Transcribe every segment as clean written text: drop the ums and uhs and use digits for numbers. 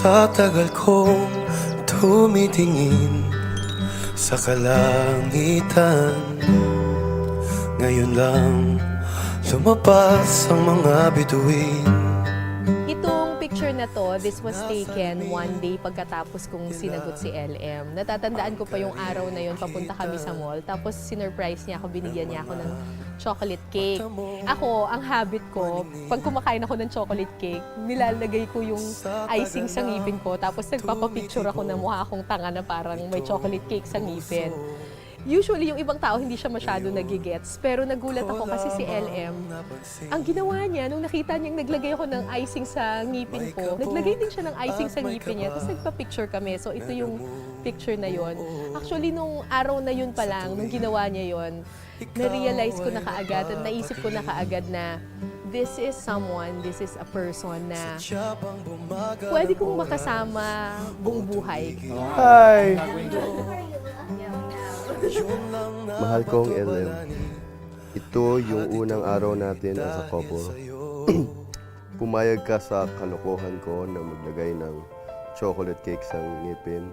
Sa tagal kong tumitingin sa kalangitan, ngayon lang lumabas ang mga bituin. Itong picture na to, this was taken one day pagkatapos kong sinagot si LM. Natatandaan ko pa yung araw na yun, papunta kami sa mall. Tapos sinurprise niya ako, binigyan niya ako ng chocolate cake. Ako, ang habit ko, pag kumakain ako ng chocolate cake, nilalagay ko yung icing sa ngipin ko. Tapos nagpapapicture ako na mukha akong tanga na parang may chocolate cake sa ngipin. Usually, yung ibang tao hindi siya masyado nagigets. Pero nagulat ako kasi si LM, ang ginawa niya, nung nakita niyang naglagay ako ng icing sa ngipin ko, naglagay din siya ng icing sa ngipin niya, tapos nagpa-picture kami. So, ito yung picture na yon. Actually, nung araw na yun pa lang, nung ginawa niya yon, na-realize ko na kaagad at naisip ko na kaagad na this is someone, this is a person na pwede kong makasama buong buhay. Hi! Mahal kong LM, ito yung unang araw natin as a couple. Pumayag ka sa kalokohan ko na maglagay ng chocolate cake sa ngipin.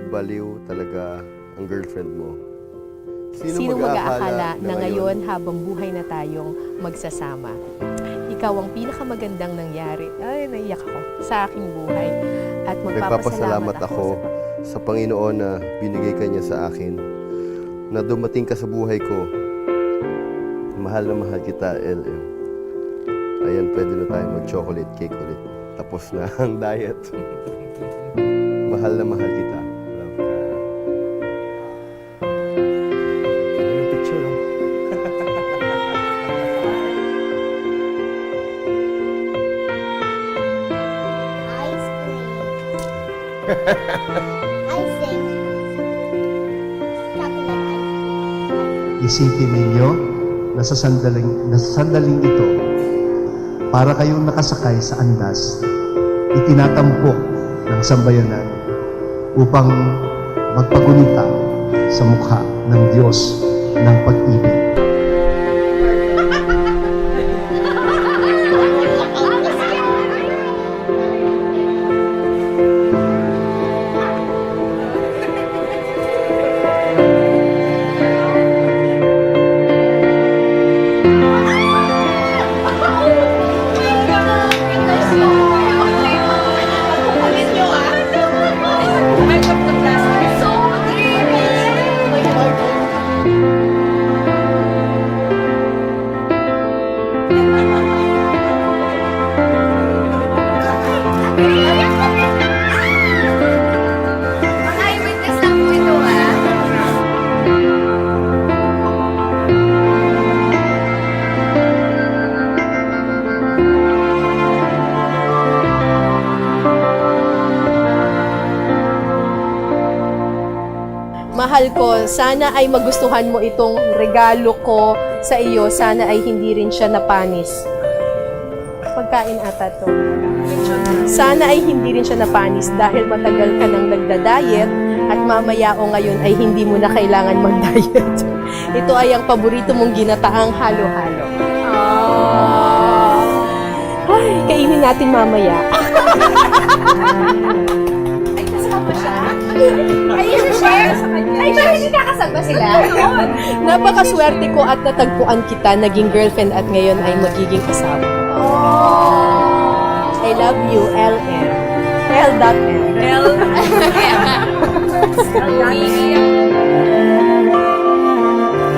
Baliw talaga ang girlfriend mo. Sino mag-aakala na ngayon habang buhay na tayong magsasama? Ikaw ang pinakamagandang nangyari, ay naiyak ako, sa aking buhay. At Nagpapasalamat ako sa Panginoon na binigay ka niya sa akin, na dumating ka sa buhay ko. Mahal na mahal kita, LM. Ayan, pwede na tayo mag-chocolate cake ulit. Tapos na ang diet. Mahal na mahal kita. Love ka. Ano yung picture, oh? Ice cream. Icing. Chocolate ice. Isipin ninyo na sa sandaling ito, para kayong nakasakay sa andas, itinatampok ng sambayanan upang magpagunita sa mukha ng Diyos ng pag-ibig. Mahal ko, sana ay magustuhan mo itong regalo ko sa iyo. Sana ay hindi rin siya napanis. Pagkain ata to. Sana ay hindi rin siya napanis dahil matagal ka nang nagda-diet at mamaya o ngayon ay hindi mo na kailangan mag-diet. Ito ay ang paborito mong ginataang halo-halo. Ay, kainin natin mamaya. Ay, kasama siya? Ay, share sa kanya. Ay, bakit hindi kakasama sila? Napakaswerte ko at natagpuan kita, naging girlfriend at ngayon ay magiging asawa. I love you, LM. L.M.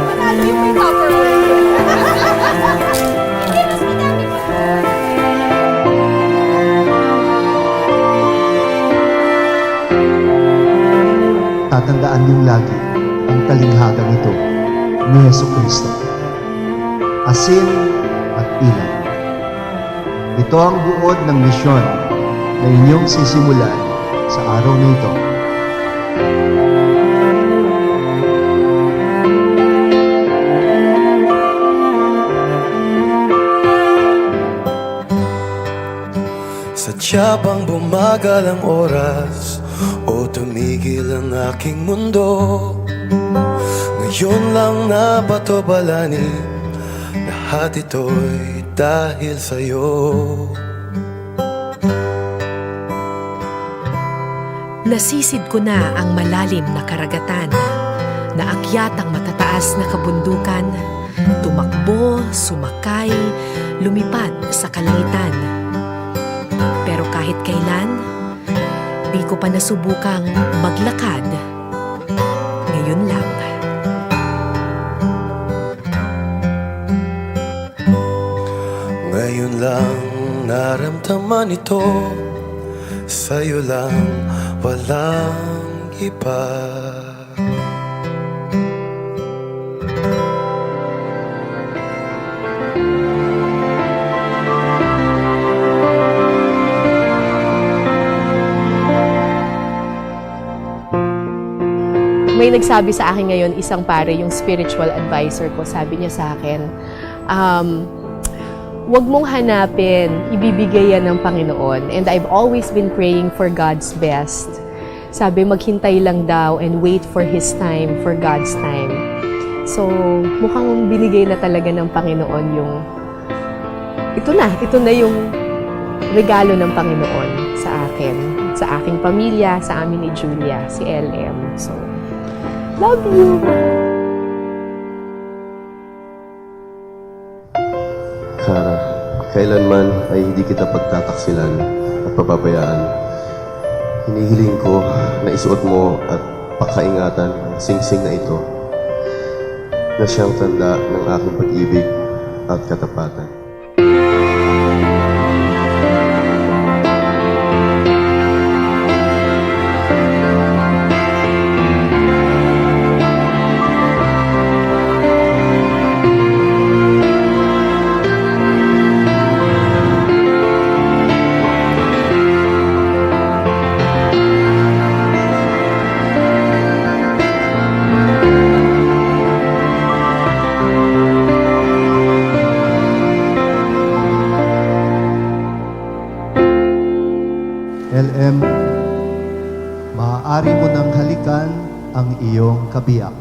Manalo yung may Tatandaan niyong lagi ang talinghagang ito ni Jesucristo. Asin at ilan. Ito ang buod ng misyon na inyong sisimulan sa araw na ito. Sadya bang bumagal ang oras o tumigil ang aking mundo? Ngayon lang nabato-balanin, lahat ito'y dahil sa'yo. Nasisid ko na ang malalim na karagatan, naakyat ang matataas na kabundukan, tumakbo, sumakay, lumipad sa kalangitan. Pero kahit kailan, di ko pa nasubukang maglakad. Ngayon lang. Ngayon lang naramdaman ito, sa'yo lang walang iba. May nagsabi sa akin ngayon, isang pare, yung spiritual advisor ko, sabi niya sa akin, huwag mong hanapin, ibibigay yan ng Panginoon. And I've always been praying for God's best. Sabi, maghintay lang daw and wait for His time, for God's time. So, mukhang binigay na talaga ng Panginoon yung, ito na yung regalo ng Panginoon sa akin, sa aking pamilya, sa amin ni Julia, si LM. So, love you! Sarah, kailanman ay hindi kita pagtataksilan at pababayaan. Hinihiling ko na isuot mo at pakaingatan ang singsing na ito na siyang tanda ng aking pag-ibig at katapatan. LM, maaari mo nang halikan ang iyong kabiyak.